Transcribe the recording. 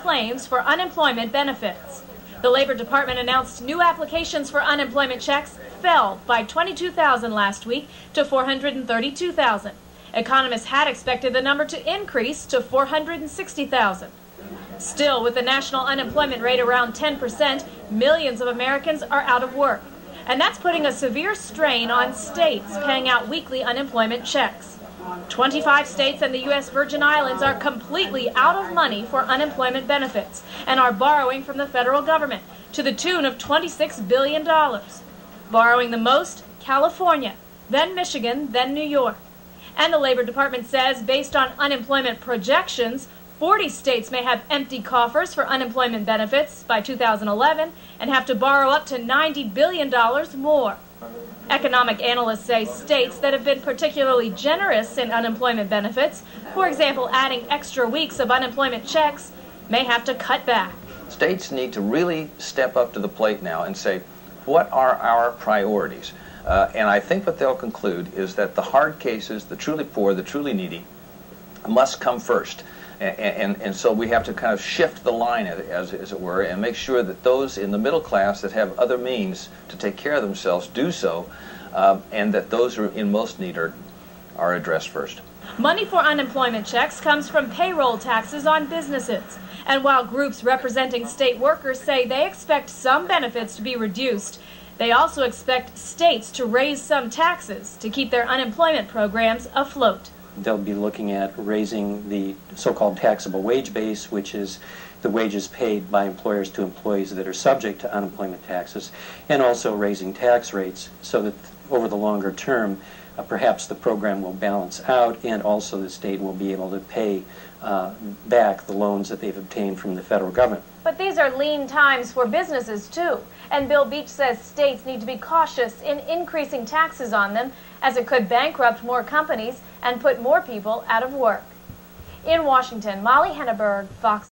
claims for unemployment benefits. The Labor Department announced new applications for unemployment checks fell by 22,000 last week to 432,000. Economists had expected the number to increase to 460,000. Still, with the national unemployment rate around 10%, millions of Americans are out of work. And that's putting a severe strain on states paying out weekly unemployment checks. 25 states and the U.S. Virgin Islands are completely out of money for unemployment benefits and are borrowing from the federal government to the tune of $26 billion. Borrowing the most, California, then Michigan, then New York. And the Labor Department says, based on unemployment projections, 40 states may have empty coffers for unemployment benefits by 2011 and have to borrow up to $90 billion more. Economic analysts say states that have been particularly generous in unemployment benefits, for example, adding extra weeks of unemployment checks, may have to cut back. States need to really step up to the plate now and say, what are our priorities? And I think what they'll conclude is that the hard cases, the truly poor, the truly needy, must come first. And so we have to kind of shift the line, as it were, and make sure that those in the middle class that have other means to take care of themselves do so, and that those who are in most need are addressed first. Money for unemployment checks comes from payroll taxes on businesses. And while groups representing state workers say they expect some benefits to be reduced, they also expect states to raise some taxes to keep their unemployment programs afloat. They'll be looking at raising the so-called taxable wage base, which is the wages paid by employers to employees that are subject to unemployment taxes, and also raising tax rates so that over the longer term, perhaps the program will balance out, and also the state will be able to pay back the loans that they've obtained from the federal government. But these are lean times for businesses, too. And Bill Beach says states need to be cautious in increasing taxes on them, as it could bankrupt more companies and put more people out of work. In Washington, Molly Henneberg, Fox